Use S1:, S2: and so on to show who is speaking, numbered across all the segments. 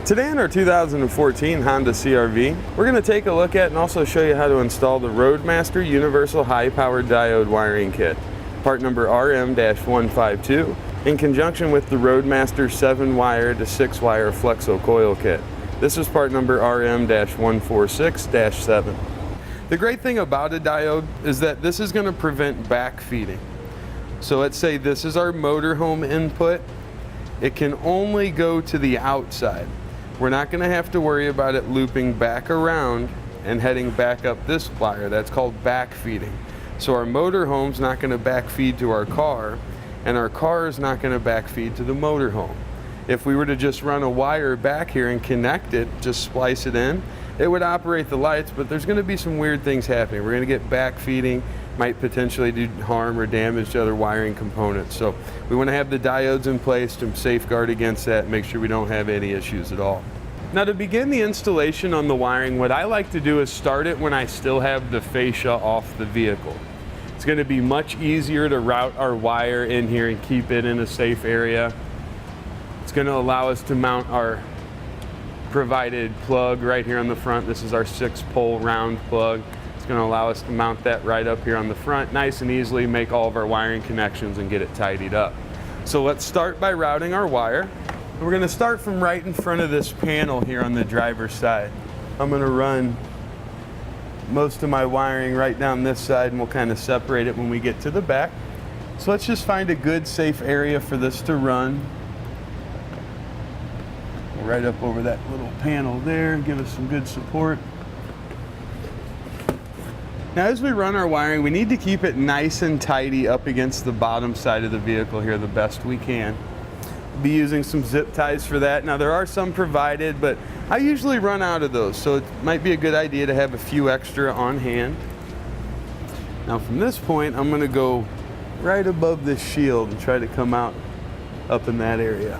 S1: Today in our 2014 Honda CRV, we're going to take a look at and also show you how to install the Roadmaster Universal High Powered Diode Wiring Kit, part number RM-152, in conjunction with the Roadmaster 7-wire to 6-wire Flexo-Coil Kit. This is part number RM-146-7. The great thing about a diode is that this is going to prevent backfeeding. So let's say this is our motorhome input. It can only go to the outside. We're not going to have to worry about it looping back around and heading back up this wire. That's called backfeeding. So our motorhome's not going to backfeed to our car, and our car is not going to backfeed to the motorhome. If we were to just run a wire back here and connect it, just splice it in, it would operate the lights, but there's going to be some weird things happening. We're going to get backfeeding, might potentially do harm or damage to other wiring components. So we want to have the diodes in place to safeguard against that and make sure we don't have any issues at all. Now, to begin the installation on the wiring, what I like to do is start it when I still have the fascia off the vehicle. It's going to be much easier to route our wire in here and keep it in a safe area. It's going to allow us to mount our provided plug right here on the front. This is our 6-pole round plug. It's going to allow us to mount that right up here on the front, nice and easily, make all of our wiring connections and get it tidied up. So let's start by routing our wire. We're going to start from right in front of this panel here on the driver's side. I'm going to run most of my wiring right down this side, and we'll kind of separate it when we get to the back. So let's just find a good safe area for this to run. Right up over that little panel there, give us some good support. Now, as we run our wiring, we need to keep it nice and tidy up against the bottom side of the vehicle here the best we can. We'll be using some zip ties for that. Now, there are some provided, but I usually run out of those, so it might be a good idea to have a few extra on hand. Now, from this point, I'm going to go right above this shield and try to come out up in that area.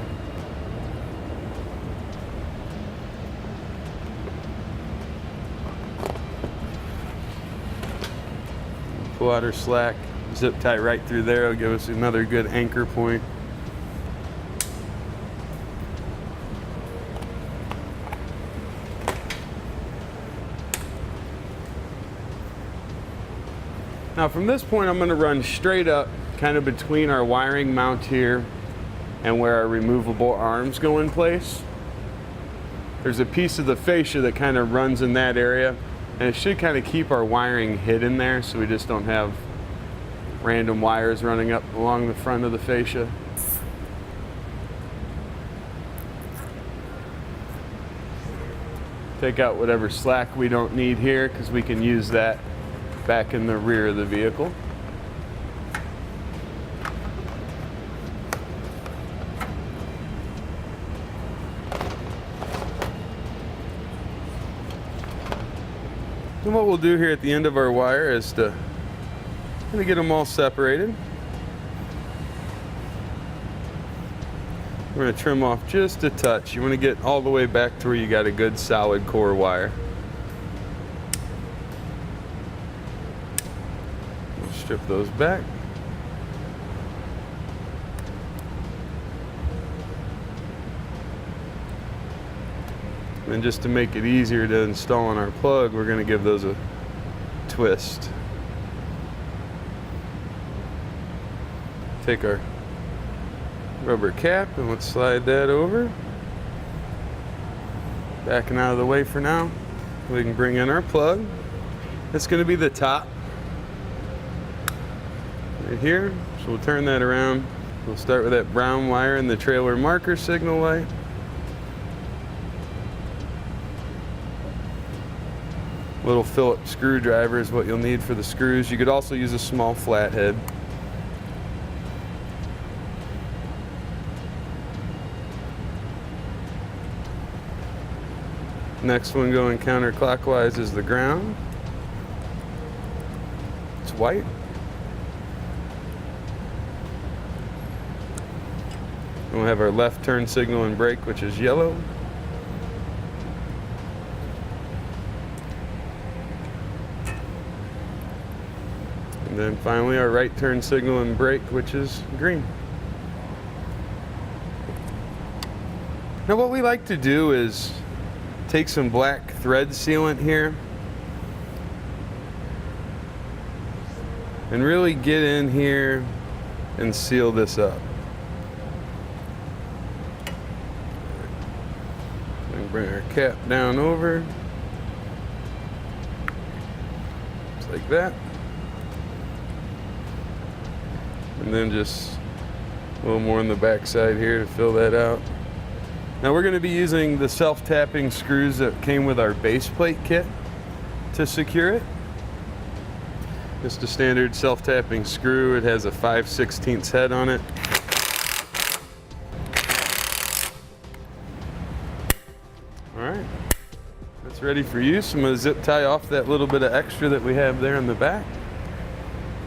S1: Pull out our slack, zip tie right through there. It'll give us another good anchor point. Now, from this point, I'm going to run straight up, kind of between our wiring mount here and where our removable arms go in place. There's a piece of the fascia that kind of runs in that area. And it should kind of keep our wiring hidden there, so we just don't have random wires running up along the front of the fascia. Take out whatever slack we don't need here, because we can use that back in the rear of the vehicle. And what we'll do here at the end of our wire is to kind of get them all separated. We're going to trim off just a touch. You want to get all the way back to where you got a good solid core wire. We'll strip those back. And just to make it easier to install on our plug, we're going to give those a twist. Take our rubber cap and let's slide that over. Backing out of the way for now. We can bring in our plug. It's going to be the top right here. So we'll turn that around. We'll start with that brown wire and the trailer marker signal light. Little Phillips screwdriver is what you'll need for the screws. You could also use a small flathead. Next one going counterclockwise is the ground. It's white. And we'll have our left turn signal and brake, which is yellow. And then finally our right turn signal and brake, which is green. Now what we like to do is take some black thread sealant here and really get in here and seal this up. And bring our cap down over, just like that. And then just a little more on the back side here to fill that out. Now we're going to be using the self-tapping screws that came with our base plate kit to secure it. Just a standard self-tapping screw. It has a 5/16 head on it. Alright, that's ready for use. I'm going to zip tie off that little bit of extra that we have there in the back.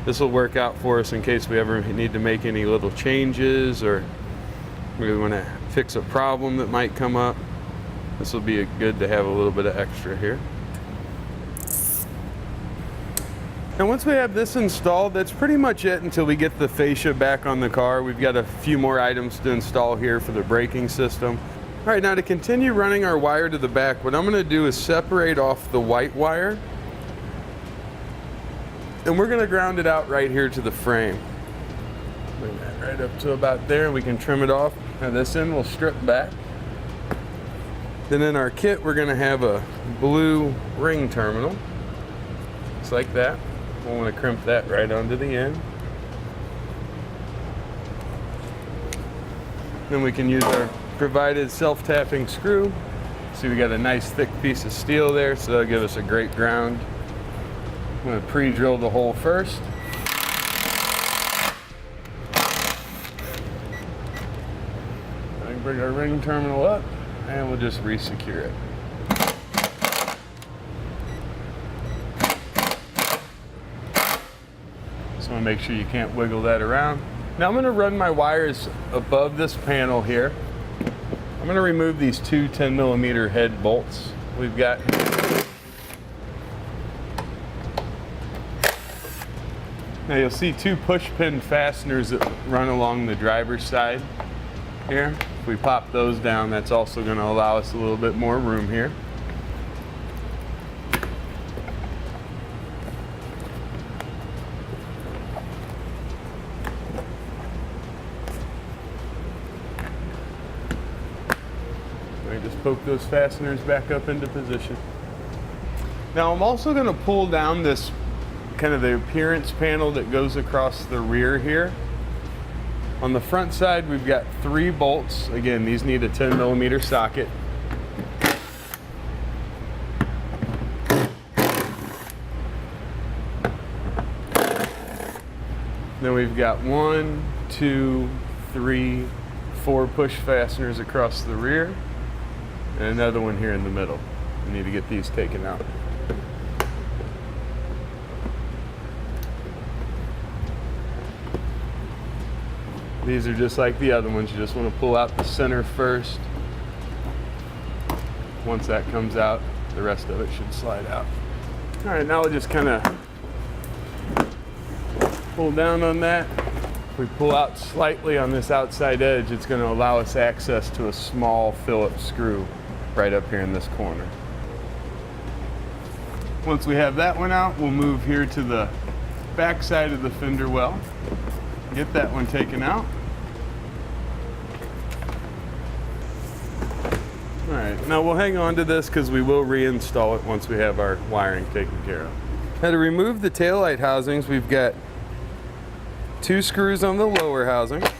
S1: This will work out for us in case we ever need to make any little changes or we want to fix a problem that might come up. This will be good to have a little bit of extra here. And once we have this installed, that's pretty much it until we get the fascia back on the car. We've got a few more items to install here for the braking system. All right, now to continue running our wire to the back, what I'm going to do is separate off the white wire. And we're going to ground it out right here to the frame. Bring that right up to about there, and we can trim it off. Now this end will strip back. Then in our kit, we're going to have a blue ring terminal. Just like that. We'll want to crimp that right onto the end. Then we can use our provided self-tapping screw. See, we got a nice thick piece of steel there, so that'll give us a great ground. I'm going to pre-drill the hole first. I can bring our ring terminal up and we'll just re-secure it. Just want to make sure you can't wiggle that around. Now I'm going to run my wires above this panel here. I'm going to remove these two 10mm head bolts we've got. Now you'll see two push pin fasteners that run along the driver's side here. If we pop those down, that's also going to allow us a little bit more room here. Just poke those fasteners back up into position. Now I'm also going to pull down this kind of the appearance panel that goes across the rear here. On the front side, we've got 3 bolts. Again, these need a 10mm socket. Then we've got 1, 2, 3, 4 push fasteners across the rear, and another one here in the middle. We need to get these taken out. These are just like the other ones. You just want to pull out the center first. Once that comes out, the rest of it should slide out. All right, now we'll just kind of pull down on that. If we pull out slightly on this outside edge, it's going to allow us access to a small Phillips screw right up here in this corner. Once we have that one out, we'll move here to the back side of the fender well. Get that one taken out. All right, now we'll hang on to this because we will reinstall it once we have our wiring taken care of. Now to remove the taillight housings, we've got 2 screws on the lower housing. Get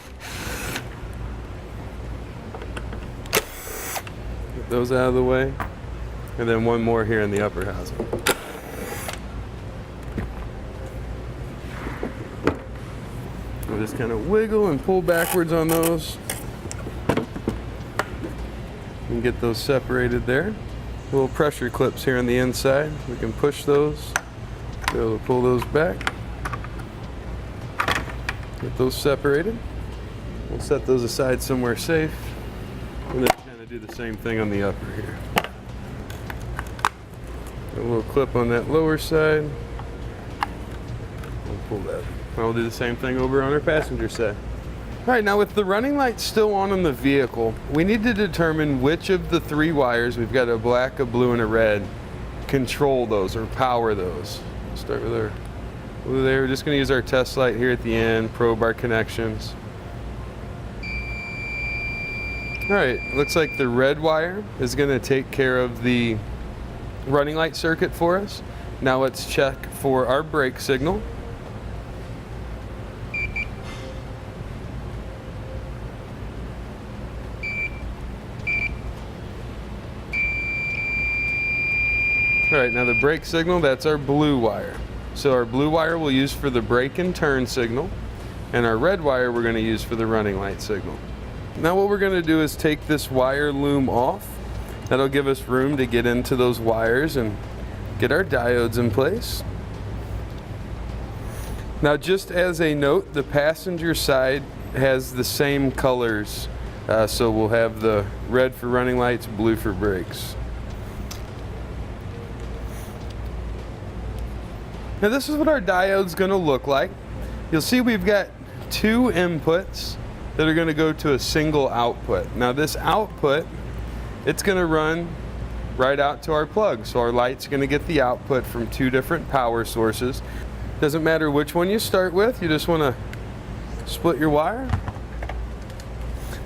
S1: those out of the way. And then 1 more here in the upper housing. We'll just kind of wiggle and pull backwards on those and get those separated there. Little pressure clips here on the inside. We can push those, be able to pull those back. Get those separated. We'll set those aside somewhere safe. And then kind of do the same thing on the upper here. A little clip on that lower side. We'll pull that. I'll do the same thing over on our passenger side. All right, now with the running lights still on in the vehicle, we need to determine which of the 3 wires, we've got a black, a blue, and a red, control those or power those. Start with our blue there. We're just going to use our test light here at the end, probe our connections. All right, looks like the red wire is going to take care of the running light circuit for us. Now let's check for our brake signal. All right, now the brake signal, that's our blue wire. So our blue wire we'll use for the brake and turn signal, and our red wire we're going to use for the running light signal. Now what we're going to do is take this wire loom off. That'll give us room to get into those wires and get our diodes in place. Now just as a note, the passenger side has the same colors. So we'll have the red for running lights, blue for brakes. Now this is what our diode's going to look like. You'll see we've got 2 inputs that are going to go to a single output. Now this output, it's going to run right out to our plug. So our light's going to get the output from 2 different power sources. Doesn't matter which one you start with, you just want to split your wire.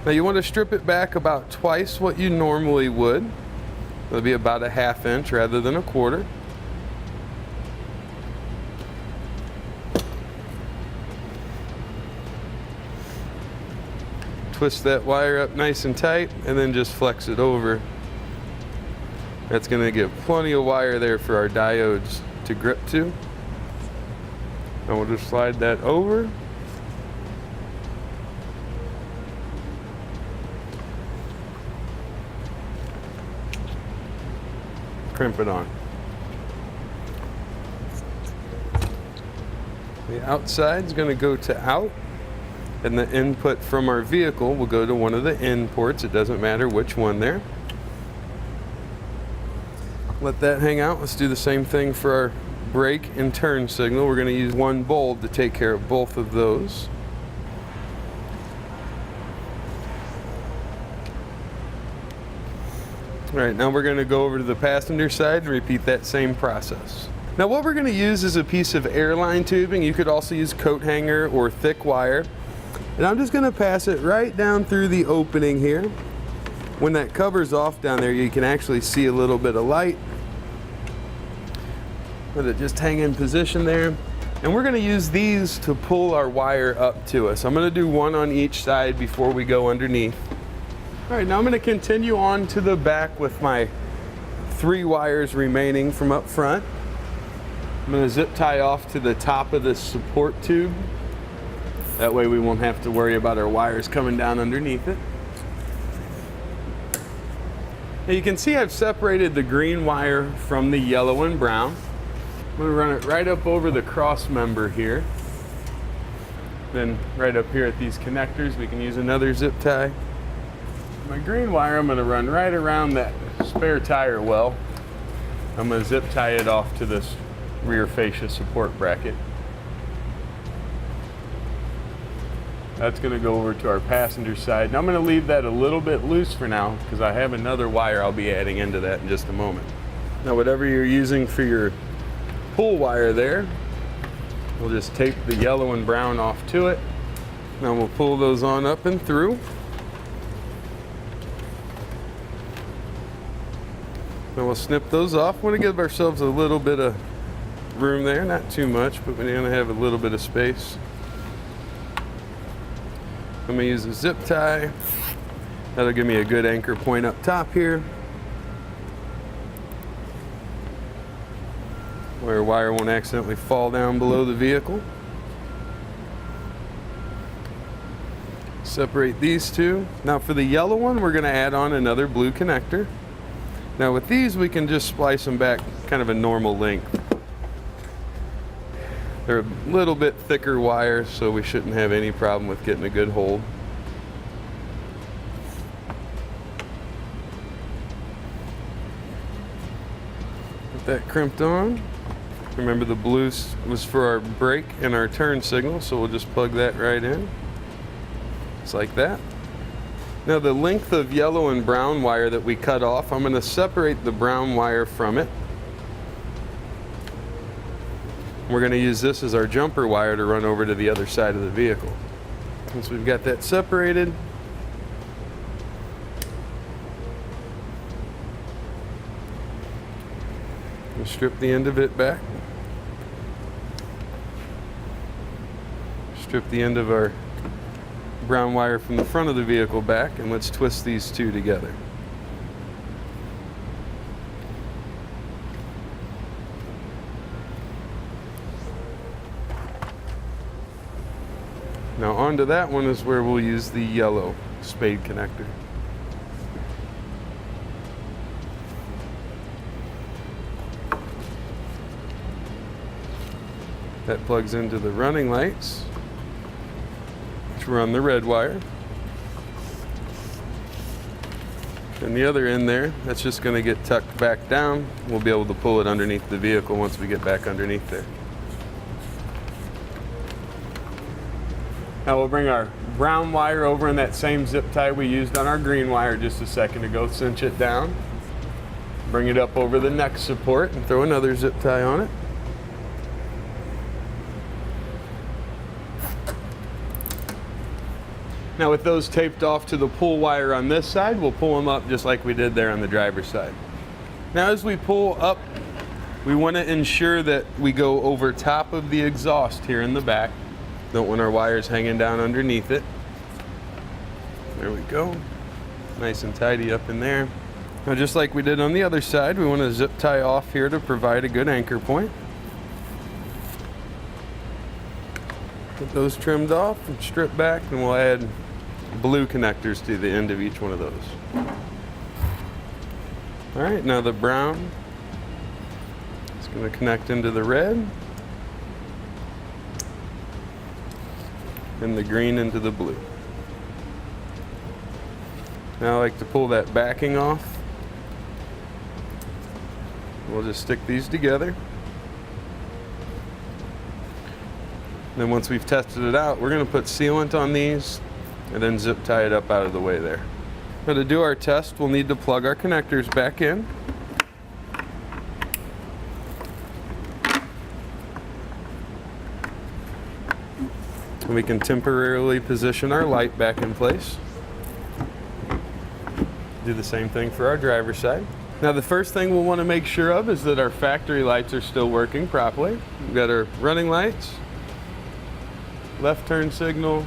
S1: Now you want to strip it back about twice what you normally would. It'll be about a 1/2 inch rather than a 1/4. Twist that wire up nice and tight and then just flex it over. That's going to give plenty of wire there for our diodes to grip to. And we'll just slide that over. Crimp it on. The outside is going to go to out. And the input from our vehicle will go to one of the in ports. It doesn't matter which one there. Let that hang out. Let's do the same thing for our brake and turn signal. We're going to use 1 bulb to take care of both of those. All right, now we're going to go over to the passenger side and repeat that same process. Now what we're going to use is a piece of airline tubing. You could also use coat hanger or thick wire. And I'm just going to pass it right down through the opening here. When that covers off down there, you can actually see a little bit of light. Let it just hang in position there. And we're going to use these to pull our wire up to us. I'm going to do 1 on each side before we go underneath. All right, now I'm going to continue on to the back with my 3 wires remaining from up front. I'm going to zip tie off to the top of this support tube. That way we won't have to worry about our wires coming down underneath it. Now you can see I've separated the green wire from the yellow and brown. I'm going to run it right up over the cross member here. Then right up here at these connectors we can use another zip tie. My green wire I'm going to run right around that spare tire well. I'm going to zip tie it off to this rear fascia support bracket. That's going to go over to our passenger side. Now I'm going to leave that a little bit loose for now because I have another wire I'll be adding into that in just a moment. Now whatever you're using for your pull wire there, we'll just tape the yellow and brown off to it. Now we'll pull those on up and through. Now we'll snip those off. We want to give ourselves a little bit of room there, not too much, but we're going to have a little bit of space. I'm going to use a zip tie. That'll give me a good anchor point up top here, where wire won't accidentally fall down below the vehicle. Separate these 2. Now for the yellow one, we're going to add on another blue connector. Now with these, we can just splice them back kind of a normal length. They're a little bit thicker wires, so we shouldn't have any problem with getting a good hold. Get that crimped on. Remember the blue was for our brake and our turn signal, so we'll just plug that right in. just like that. Now the length of yellow and brown wire that we cut off, I'm going to separate the brown wire from it. We're going to use this as our jumper wire to run over to the other side of the vehicle. Once we've got that separated, we'll strip the end of it back. Strip the end of our brown wire from the front of the vehicle back, and let's twist these two together. Now onto that one is where we'll use the yellow spade connector. That plugs into the running lights, which run the red wire. And the other end there, that's just going to get tucked back down. We'll be able to pull it underneath the vehicle once we get back underneath there. Now we'll bring our brown wire over in that same zip tie we used on our green wire just a second ago, cinch it down, bring it up over the neck support and throw another zip tie on it. Now with those taped off to the pull wire on this side, we'll pull them up just like we did there on the driver's side. Now as we pull up, we want to ensure that we go over top of the exhaust here in the back. Don't want our wires hanging down underneath it. There we go. Nice and tidy up in there. Now just like we did on the other side, we want to zip tie off here to provide a good anchor point. Get those trimmed off and strip back, and we'll add blue connectors to the end of each one of those. All right, now the brown is going to connect into the red, and the green into the blue. Now I like to pull that backing off. We'll just stick these together. Then once we've tested it out, we're going to put sealant on these and then zip tie it up out of the way there. Now to do our test, we'll need to plug our connectors back in. And we can temporarily position our light back in place. Do the same thing for our driver's side. Now the first thing we'll want to make sure of is that our factory lights are still working properly. We've got our running lights, left turn signal,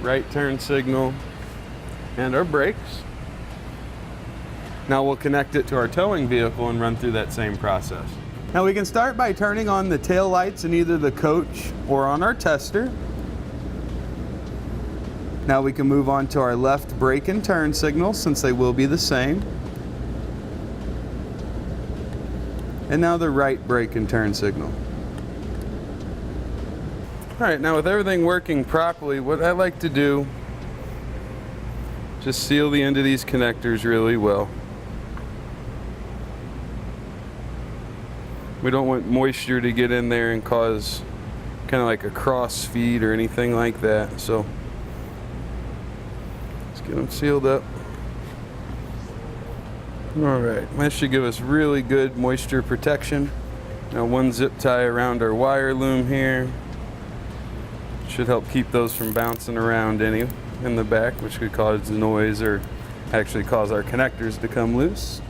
S1: right turn signal, and our brakes. Now we'll connect it to our towing vehicle and run through that same process. Now we can start by turning on the tail lights in either the coach or on our tester. Now we can move on to our left brake and turn signal, since they will be the same. And now the right brake and turn signal. All right, now with everything working properly, what I like to do, just seal the end of these connectors really well. We don't want moisture to get in there and cause kind of like a cross feed or anything like that. So let's get them sealed up. All right, that should give us really good moisture protection. Now one zip tie around our wire loom here. Should help keep those from bouncing around any in the back, which could cause noise or actually cause our connectors to come loose.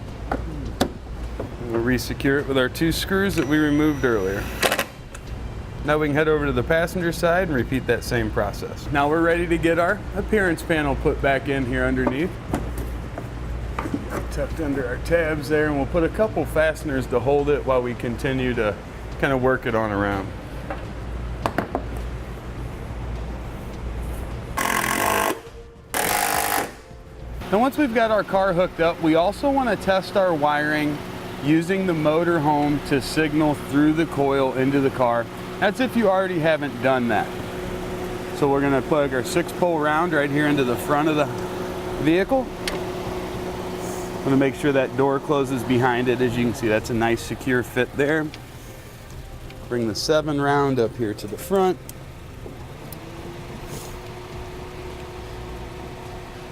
S1: We'll re-secure it with our 2 screws that we removed earlier. Now we can head over to the passenger side and repeat that same process. Now we're ready to get our appearance panel put back in here underneath. Tucked under our tabs there, and we'll put a couple fasteners to hold it while we continue to kind of work it on around. Now once we've got our car hooked up, we also want to test our wiring using the motorhome to signal through the coil into the car. That's if you already haven't done that. So we're going to plug our 6-pole round right here into the front of the vehicle. I'm going to make sure that door closes behind it. As you can see, that's a nice secure fit there. Bring the 7 round up here to the front.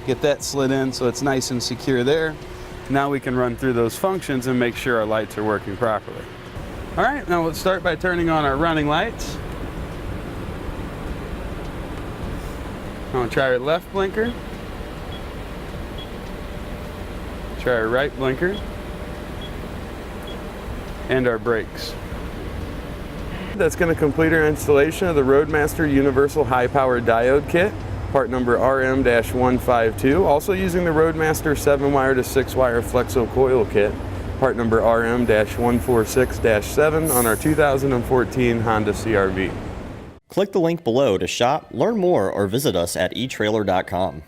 S1: Get that slid in so it's nice and secure there. Now we can run through those functions and make sure our lights are working properly. All right, now let's start by turning on our running lights. I'm gonna try our left blinker. Try our right blinker. And our brakes. That's gonna complete our installation of the Roadmaster Universal High Power Diode Kit, part number RM-152. Also using the Roadmaster 7-wire to 6-wire Flexo-Coil Kit, part number RM-146-7 on our 2014 Honda CRV.
S2: Click the link below to shop, learn more, or visit us at etrailer.com.